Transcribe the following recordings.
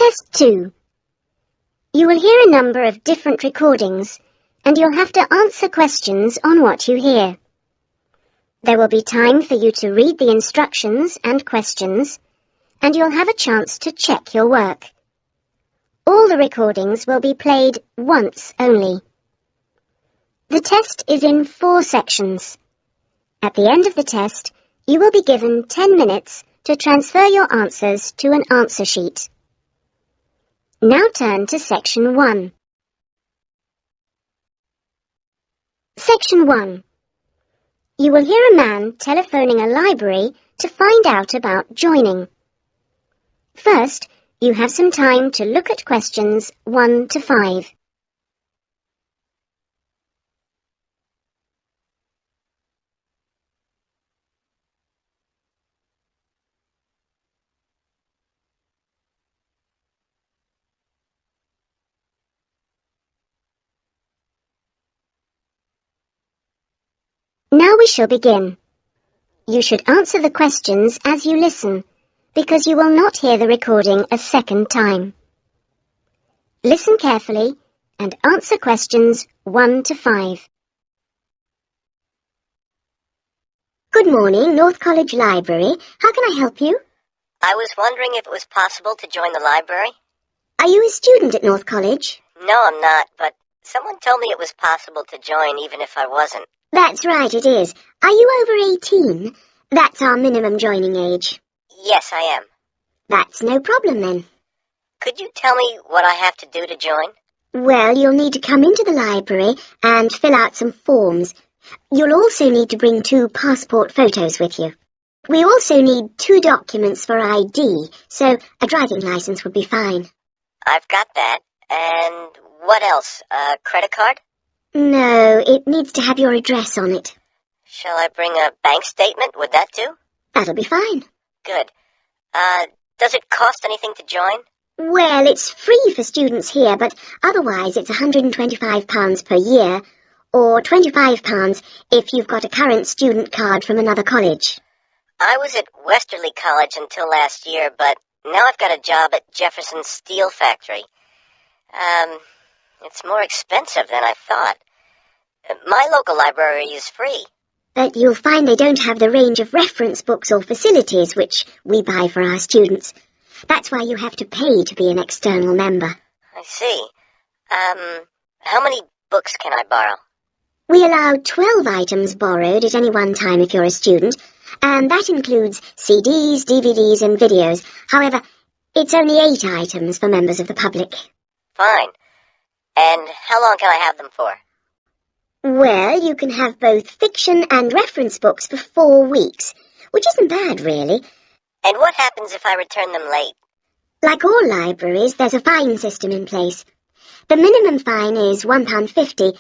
Test 2. You will hear a number of different recordings, and you'll have to answer questions on what you hear. There will be time for you to read the instructions and questions, and you'll have a chance to check your work. All the recordings will be played once only. The test is in 4 sections. At the end of the test, you will be given 10 minutes to transfer your answers to an answer sheet. Now turn to Section 1. Section 1. You will hear a man telephoning a library to find out about joining. First, you have some time to look at questions 1 to 5. Now we shall begin. You should answer the questions as you listen, because you will not hear the recording a second time. Listen carefully and answer questions 1 to 5. Good morning, North College Library. How can I help you? I was wondering if it was possible to join the library. Are you a student at North College? No, I'm not, but someone told me it was possible to join even if I wasn't. That's right, it is. Are you over 18? That's our minimum joining age. Yes, I am. That's no problem then. Could you tell me what I have to do to join? Well, you'll need to come into the library and fill out some forms. You'll also need to bring 2 passport photos with you. We also need 2 documents for ID, so a driving license would be fine. I've got that. And what else? A credit card? No, it needs to have your address on it. Shall I bring a bank statement? Would that do? That'll be fine. Good. Does it cost anything to join? Well, it's free for students here, but otherwise it's £125 per year, or £25 if you've got a current student card from another college. I was at Westerly College until last year, but now I've got a job at Jefferson Steel Factory. It's more expensive than I thought. My local library is free. But you'll find they don't have the range of reference books or facilities which we buy for our students. That's why you have to pay to be an external member. I see. How many books can I borrow? We allow 12 items borrowed at any one time if you're a student, and that includes CDs, DVDs and videos. However, it's only 8 items for members of the public. Fine. And how long can I have them for? Well, you can have both fiction and reference books for 4 weeks, which isn't bad, really. And what happens if I return them late? Like all libraries, there's a fine system in place. The minimum fine is £1.50,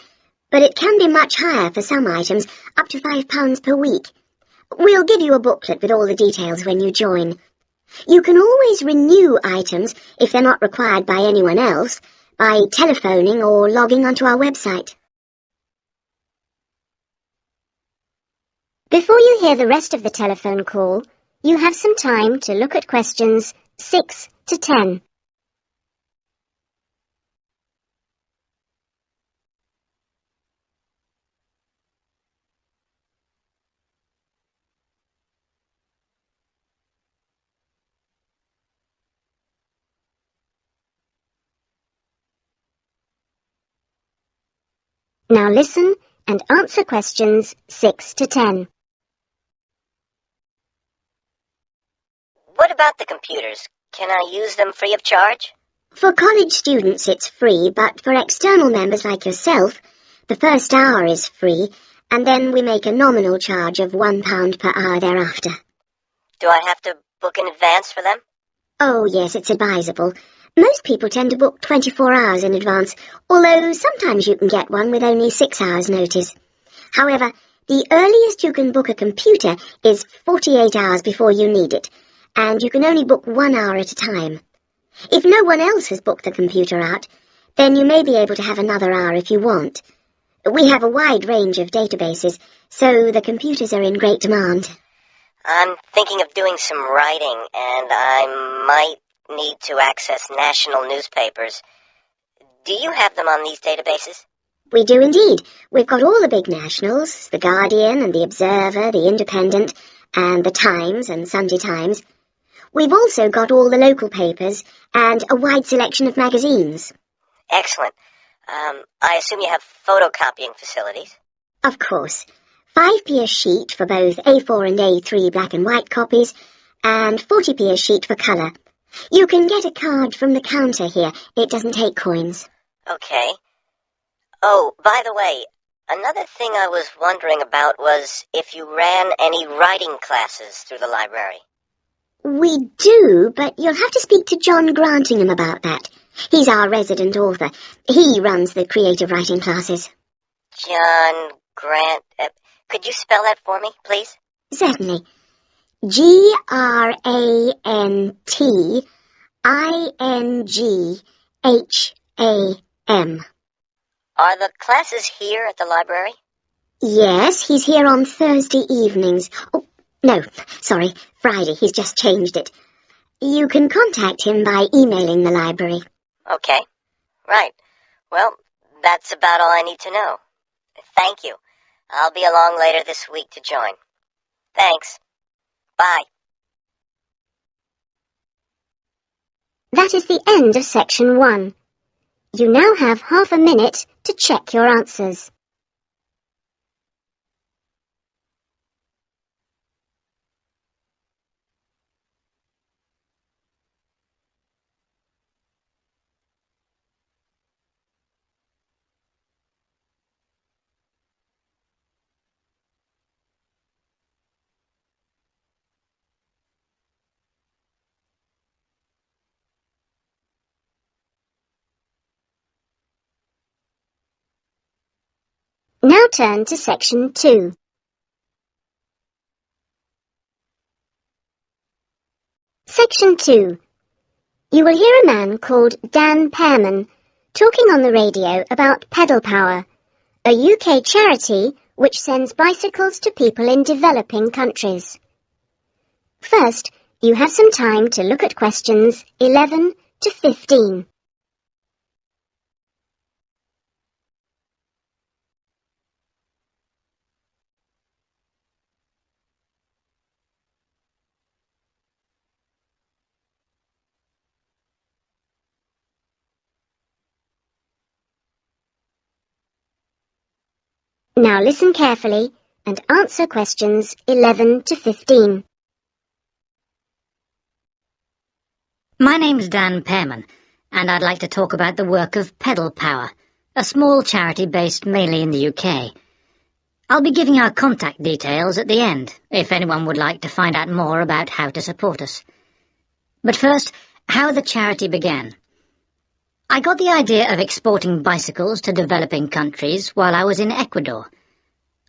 but it can be much higher for some items, up to £5 per week. We'll give you a booklet with all the details when you join. You can always renew items, if they're not required by anyone else, by telephoning or logging onto our website. Before you hear the rest of the telephone call, you have some time to look at questions 6 to 10. Now listen and answer questions 6 to 10. What about the computers? Can I use them free of charge? For college students it's free, but for external members like yourself, the first hour is free, and then we make a nominal charge of £1 per hour thereafter. Do I have to book in advance for them? Oh yes, it's advisable. Most people tend to book 24 hours in advance, although sometimes you can get one with only 6 hours' notice. However, the earliest you can book a computer is 48 hours before you need it, and you can only book 1 hour at a time. If no one else has booked the computer out, then you may be able to have another hour if you want. We have a wide range of databases, so the computers are in great demand. I'm thinking of doing some writing, and I might need to access national newspapers. Do you have them on these databases? We do indeed. We've got all the big nationals, The Guardian and The Observer, The Independent, and The Times and Sunday Times. We've also got all the local papers and a wide selection of magazines. Excellent. I assume you have photocopying facilities? Of course. 5p a sheet for both A4 and A3 black and white copies, and 40p a sheet for colour. You can get a card from the counter here. It doesn't take coins. Okay. Oh, by the way, another thing I was wondering about was if you ran any writing classes through the library. We do, but you'll have to speak to John Grantingham about that. He's our resident author. He runs the creative writing classes. John Grant... could you spell that for me, please? Certainly. Grantingham. Are the classes here at the library? Yes, he's here on Thursday evenings. Oh, no, sorry, Friday. He's just changed it. You can contact him by emailing the library. Okay. Right. Well, that's about all I need to know. Thank you. I'll be along later this week to join. Thanks. Bye. That is the end of section 1. You now have half a minute to check your answers. Now turn to section 2. Section 2. You will hear a man called Dan Pearman talking on the radio about Pedal Power, a UK charity which sends bicycles to people in developing countries. First, you have some time to look at questions 11 to 15. Now listen carefully and answer questions 11 to 15. My name's Dan Pearman, and I'd like to talk about the work of Pedal Power, a small charity based mainly in the UK. I'll be giving our contact details at the end, if anyone would like to find out more about how to support us. But first, how the charity began. I got the idea of exporting bicycles to developing countries while I was in Ecuador.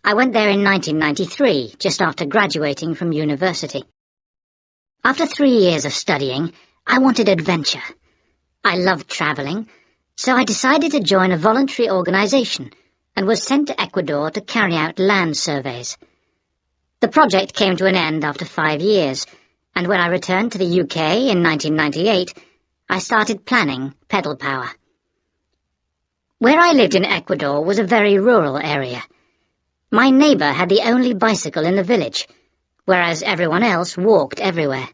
I went there in 1993, just after graduating from university. After 3 years of studying, I wanted adventure. I loved travelling, so I decided to join a voluntary organisation and was sent to Ecuador to carry out land surveys. The project came to an end after 5 years, and when I returned to the UK in 1998, I started planning Pedal Power. Where I lived in Ecuador was a very rural area. My neighbour had the only bicycle in the village, whereas everyone else walked everywhere.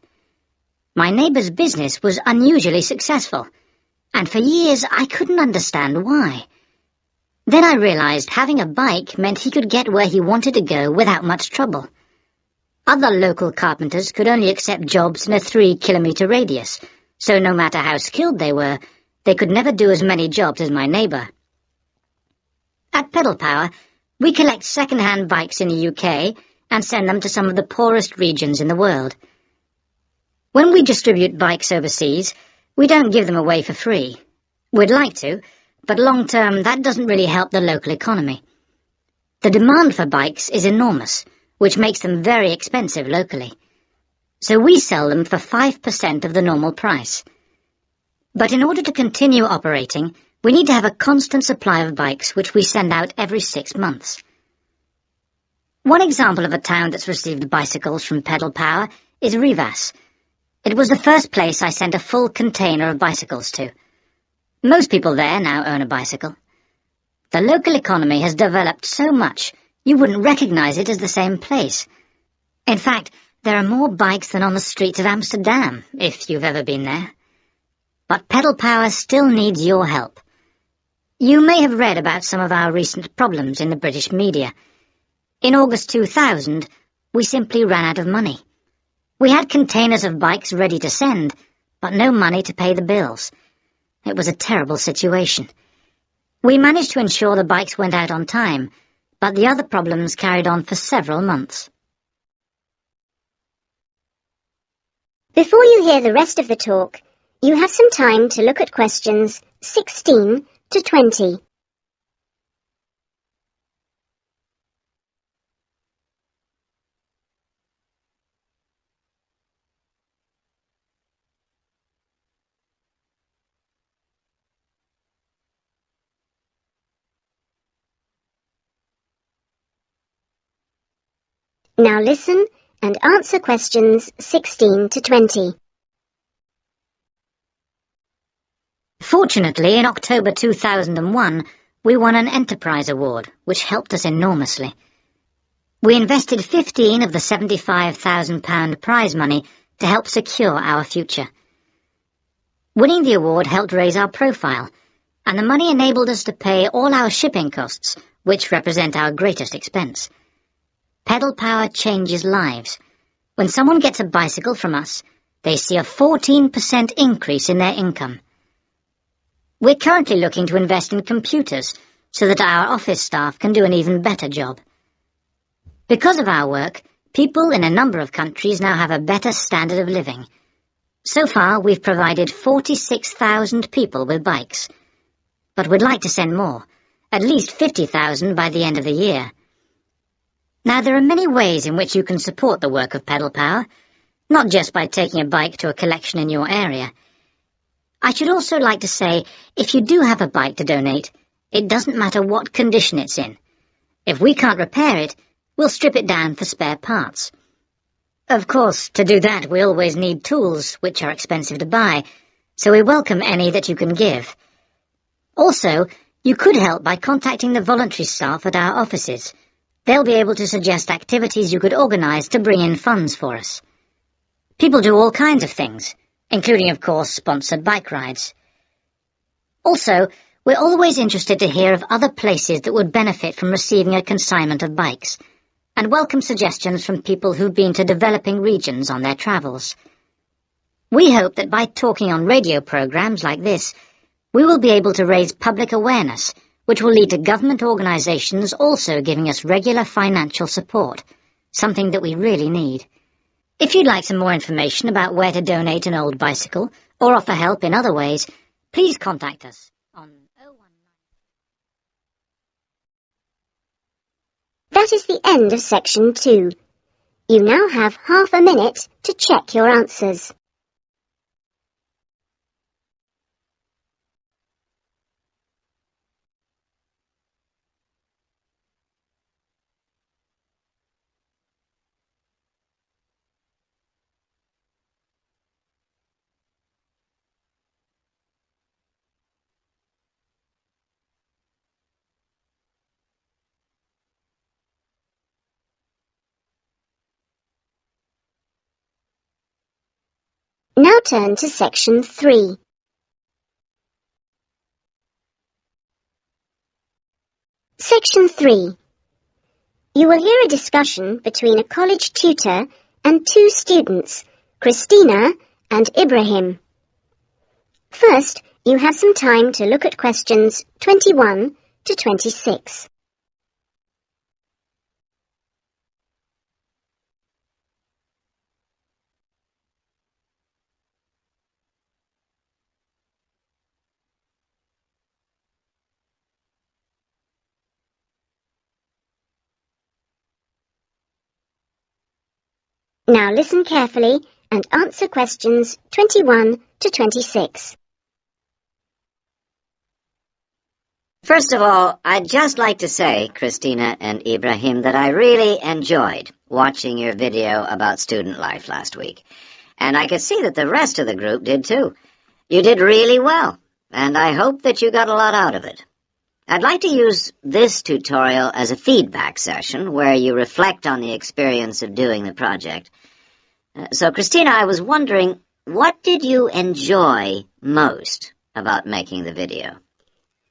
My neighbour's business was unusually successful, and for years I couldn't understand why. Then I realised having a bike meant he could get where he wanted to go without much trouble. Other local carpenters could only accept jobs in a 3-kilometre radius, so no matter how skilled they were, they could never do as many jobs as my neighbour. At Pedal Power, we collect second-hand bikes in the UK and send them to some of the poorest regions in the world. When we distribute bikes overseas, we don't give them away for free. We'd like to, but long-term that doesn't really help the local economy. The demand for bikes is enormous, which makes them very expensive locally. So we sell them for 5% of the normal price. But in order to continue operating, we need to have a constant supply of bikes which we send out every 6 months. One example of a town that's received bicycles from Pedal Power is Rivas. It was the first place I sent a full container of bicycles to. Most people there now own a bicycle. The local economy has developed so much, you wouldn't recognize it as the same place. In fact, there are more bikes than on the streets of Amsterdam, if you've ever been there. But Pedal Power still needs your help. You may have read about some of our recent problems in the British media. In August 2000, we simply ran out of money. We had containers of bikes ready to send, but no money to pay the bills. It was a terrible situation. We managed to ensure the bikes went out on time, but the other problems carried on for several months. Before you hear the rest of the talk, you have some time to look at questions 16 to 20. Now listen and answer questions 16 to 20. Fortunately, in October 2001, we won an Enterprise Award, which helped us enormously. We invested 15 of the £75,000 prize money to help secure our future. Winning the award helped raise our profile, and the money enabled us to pay all our shipping costs, which represent our greatest expense. Pedal Power changes lives. When someone gets a bicycle from us, they see a 14% increase in their income. We're currently looking to invest in computers so that our office staff can do an even better job. Because of our work, people in a number of countries now have a better standard of living. So far, we've provided 46,000 people with bikes. But we'd like to send more, at least 50,000 by the end of the year. Now, there are many ways in which you can support the work of Pedal Power, not just by taking a bike to a collection in your area. I should also like to say, if you do have a bike to donate, it doesn't matter what condition it's in. If we can't repair it, we'll strip it down for spare parts. Of course, to do that we always need tools, which are expensive to buy, so we welcome any that you can give. Also, you could help by contacting the voluntary staff at our offices. They'll be able to suggest activities you could organise to bring in funds for us. People do all kinds of things, including, of course, sponsored bike rides. Also, we're always interested to hear of other places that would benefit from receiving a consignment of bikes, and welcome suggestions from people who've been to developing regions on their travels. We hope that by talking on radio programmes like this, we will be able to raise public awareness, which will lead to government organisations also giving us regular financial support, something that we really need. If you'd like some more information about where to donate an old bicycle or offer help in other ways, please contact us on 019. That is the end of section 2. You now have half a minute to check your answers. Now turn to section 3. Section 3. You will hear a discussion between a college tutor and 2 students, Christina and Ibrahim. First, you have some time to look at questions 21 to 26. Now listen carefully and answer questions 21 to 26. First of all, I'd just like to say, Christina and Ibrahim, that I really enjoyed watching your video about student life last week. And I could see that the rest of the group did too. You did really well, and I hope that you got a lot out of it. I'd like to use this tutorial as a feedback session where you reflect on the experience of doing the project. So, Christina, I was wondering, what did you enjoy most about making the video?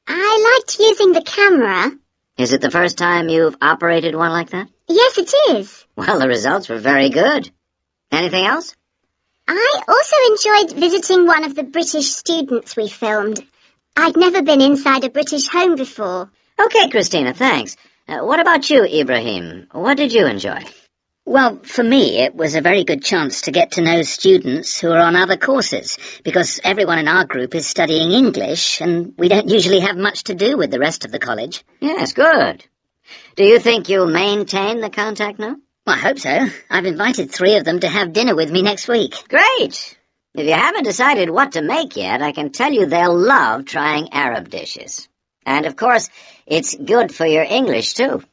I liked using the camera. Is it the first time you've operated one like that? Yes, it is. Well, the results were very good. Anything else? I also enjoyed visiting one of the British students we filmed. I'd never been inside a British home before. Okay, Christina, thanks. What about you, Ibrahim? What did you enjoy? Well, for me, it was a very good chance to get to know students who are on other courses, because everyone in our group is studying English, and we don't usually have much to do with the rest of the college. Yes, good. Do you think you'll maintain the contact now? Well, I hope so. I've invited 3 of them to have dinner with me next week. Great! If you haven't decided what to make yet, I can tell you they'll love trying Arab dishes. And, of course, it's good for your English, too.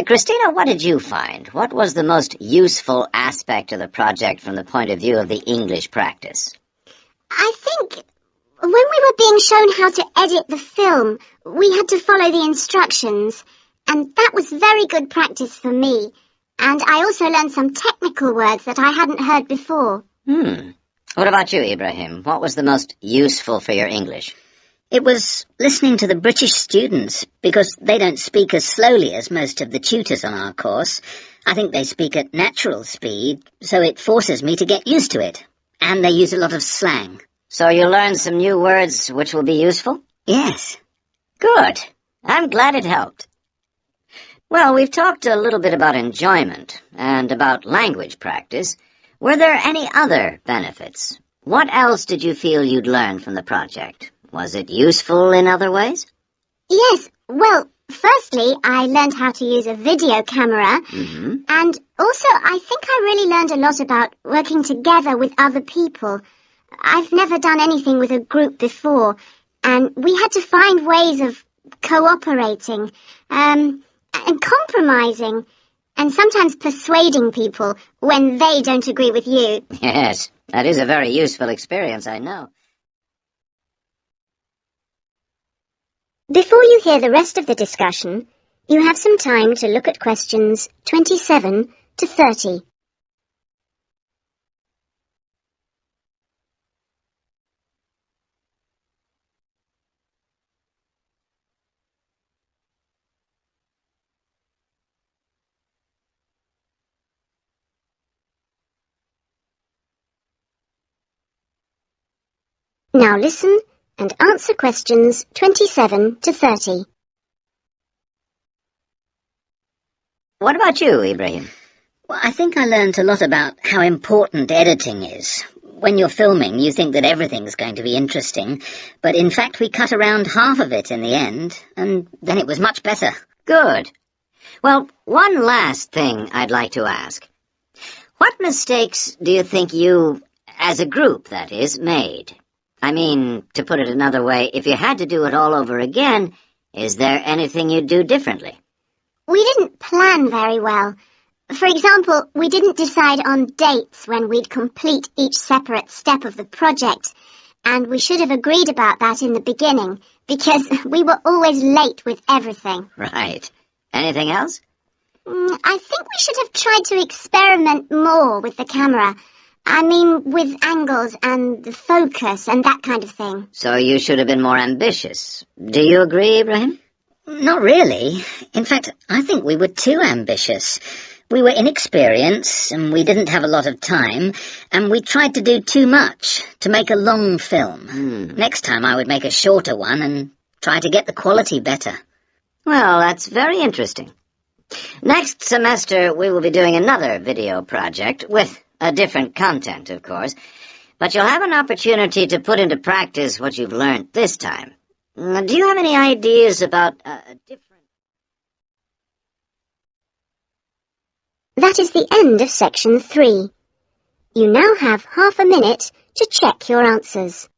Christina, what did you find? What was the most useful aspect of the project from the point of view of the English practice? I think when we were being shown how to edit the film, we had to follow the instructions, and that was very good practice for me. And I also learned some technical words that I hadn't heard before. What about you, Ibrahim? What was the most useful for your English? It was listening to the British students, because they don't speak as slowly as most of the tutors on our course. I think they speak at natural speed, so it forces me to get used to it. And they use a lot of slang. So you learned some new words which will be useful? Yes. Good. I'm glad it helped. Well, we've talked a little bit about enjoyment and about language practice. Were there any other benefits? What else did you feel you'd learned from the project? Was it useful in other ways? Yes, well, firstly, I learned how to use a video camera, and also I think I really learned a lot about working together with other people. I've never done anything with a group before, and we had to find ways of cooperating, and compromising, and sometimes persuading people when they don't agree with you. Yes, that is a very useful experience, I know. Before you hear the rest of the discussion, you have some time to look at questions 27 to 30. Now listen and answer questions 27 to 30. What about you, Ibrahim? Well, I think I learned a lot about how important editing is. When you're filming, you think that everything's going to be interesting, but in fact we cut around half of it in the end, and then it was much better. Good. Well, one last thing I'd like to ask. What mistakes do you think you, as a group, that is, made? I mean, to put it another way, if you had to do it all over again, is there anything you'd do differently? We didn't plan very well. For example, we didn't decide on dates when we'd complete each separate step of the project, and we should have agreed about that in the beginning, because we were always late with everything. Right. Anything else? I think we should have tried to experiment more with the camera. I mean, with angles and the focus and that kind of thing. So you should have been more ambitious. Do you agree, Ibrahim? Not really. In fact, I think we were too ambitious. We were inexperienced, and we didn't have a lot of time, and we tried to do too much to make a long film. Next time I would make a shorter one and try to get the quality better. Well, that's very interesting. Next semester, we will be doing another video project with a different content, of course, but you'll have an opportunity to put into practice what you've learned this time. Do you have any ideas about a different... That is the end of section 3. You now have half a minute to check your answers.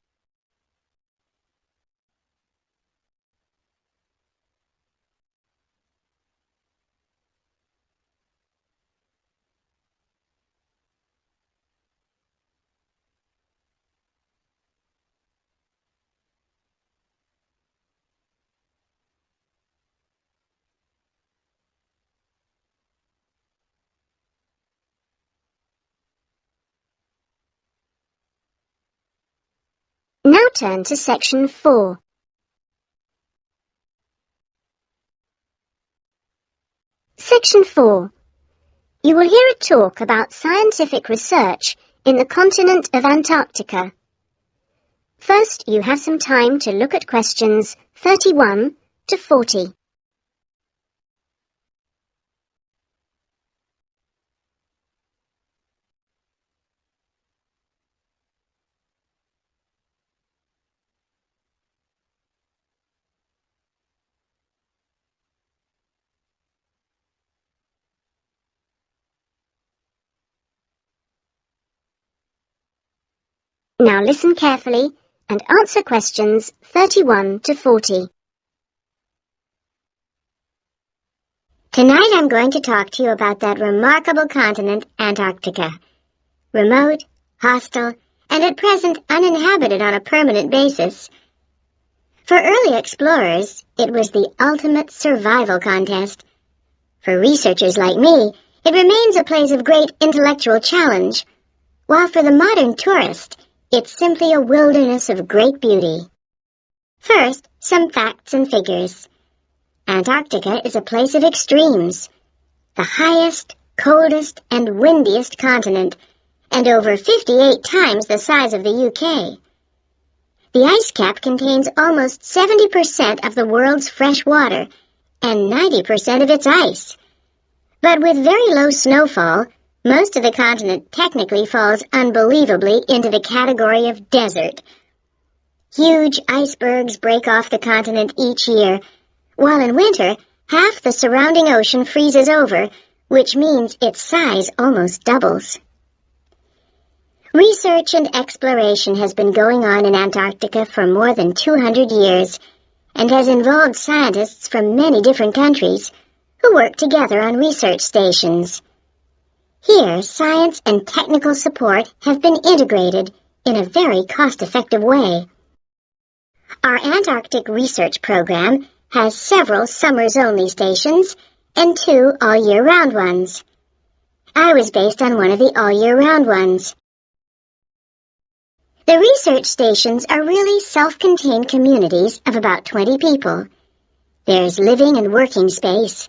Now turn to Section 4. Section 4. You will hear a talk about scientific research in the continent of Antarctica. First, you have some time to look at questions 31 to 40. Now listen carefully and answer questions 31 to 40. Tonight I'm going to talk to you about that remarkable continent, Antarctica. Remote, hostile, and at present uninhabited on a permanent basis. For early explorers, it was the ultimate survival contest. For researchers like me, it remains a place of great intellectual challenge, while for the modern tourist, it's simply a wilderness of great beauty. First, some facts and figures. Antarctica is a place of extremes, the highest, coldest, and windiest continent, and over 58 times the size of the UK. The ice cap contains almost 70% of the world's fresh water and 90% of its ice. But with very low snowfall, most of the continent technically falls unbelievably into the category of desert. Huge icebergs break off the continent each year, while in winter, half the surrounding ocean freezes over, which means its size almost doubles. Research and exploration has been going on in Antarctica for more than 200 years, and has involved scientists from many different countries who work together on research stations. Here, science and technical support have been integrated in a very cost-effective way. Our Antarctic research program has several summers-only stations and 2 all-year-round ones. I was based on one of the all-year-round ones. The research stations are really self-contained communities of about 20 people. There's living and working space,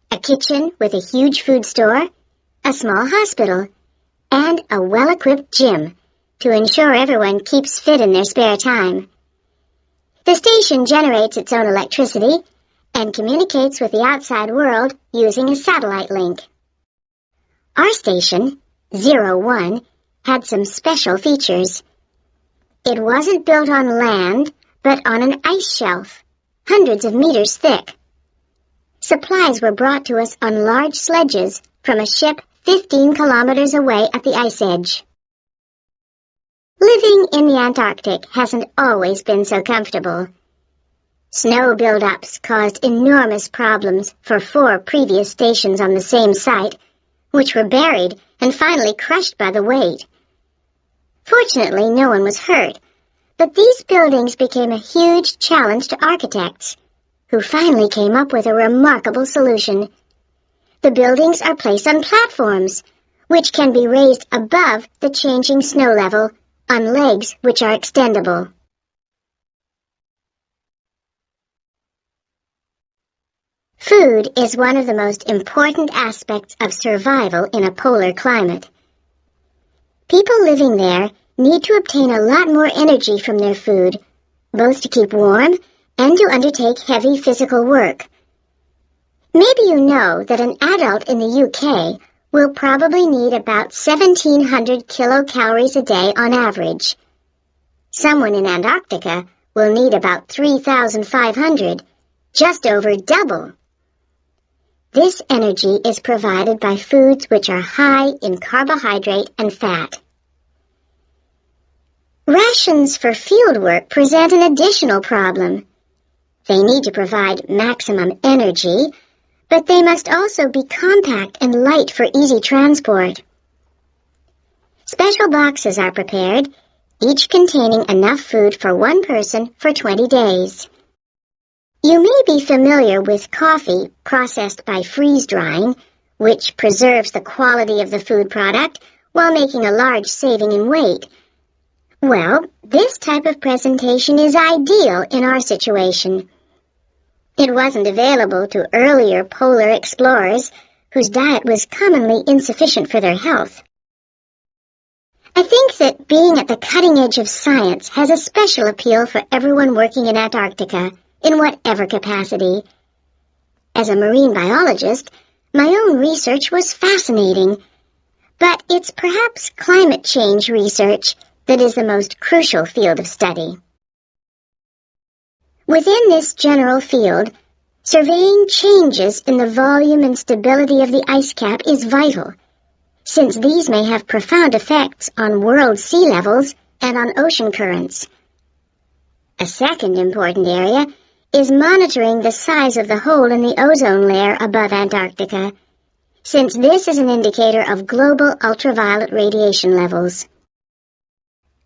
a kitchen with a huge food store, a small hospital, and a well-equipped gym to ensure everyone keeps fit in their spare time. The station generates its own electricity and communicates with the outside world using a satellite link. Our station, 01, had some special features. It wasn't built on land, but on an ice shelf, hundreds of meters thick. Supplies were brought to us on large sledges from a ship 15 kilometers away at the ice edge. Living in the Antarctic hasn't always been so comfortable. Snow buildups caused enormous problems for 4 previous stations on the same site, which were buried and finally crushed by the weight. Fortunately, no one was hurt, but these buildings became a huge challenge to architects, who finally came up with a remarkable solution. The buildings are placed on platforms, which can be raised above the changing snow level on legs which are extendable. Food is one of the most important aspects of survival in a polar climate. People living there need to obtain a lot more energy from their food, both to keep warm and to undertake heavy physical work. Maybe you know that an adult in the UK will probably need about 1,700 kilocalories a day on average. Someone in Antarctica will need about 3,500, just over double. This energy is provided by foods which are high in carbohydrate and fat. Rations for fieldwork present an additional problem. They need to provide maximum energy, but they must also be compact and light for easy transport. Special boxes are prepared, each containing enough food for one person for 20 days. You may be familiar with coffee processed by freeze-drying, which preserves the quality of the food product while making a large saving in weight. Well, this type of presentation is ideal in our situation. It wasn't available to earlier polar explorers whose diet was commonly insufficient for their health. I think that being at the cutting edge of science has a special appeal for everyone working in Antarctica, in whatever capacity. As a marine biologist, my own research was fascinating, but it's perhaps climate change research that is the most crucial field of study. Within this general field, surveying changes in the volume and stability of the ice cap is vital, since these may have profound effects on world sea levels and on ocean currents. A second important area is monitoring the size of the hole in the ozone layer above Antarctica, since this is an indicator of global ultraviolet radiation levels.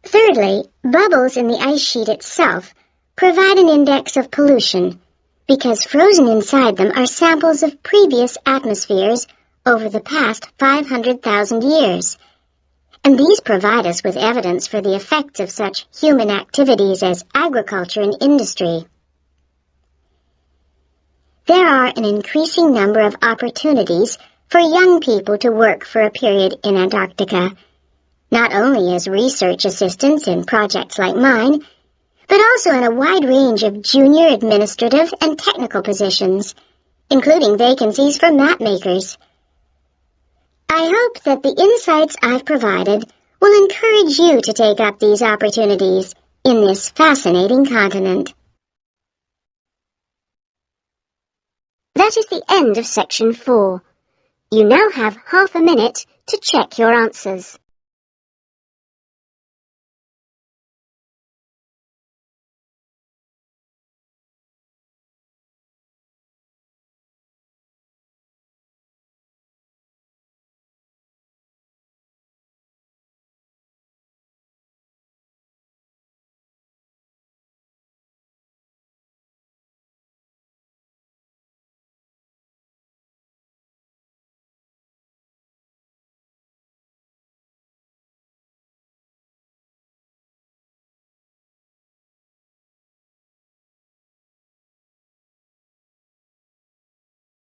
Thirdly, bubbles in the ice sheet itself provide an index of pollution, because frozen inside them are samples of previous atmospheres over the past 500,000 years, and these provide us with evidence for the effects of such human activities as agriculture and industry. There are an increasing number of opportunities for young people to work for a period in Antarctica, not only as research assistants in projects like mine, but also in a wide range of junior administrative and technical positions, including vacancies for map makers. I hope that the insights I've provided will encourage you to take up these opportunities in this fascinating continent. That is the end of Section 4. You now have half a minute to check your answers.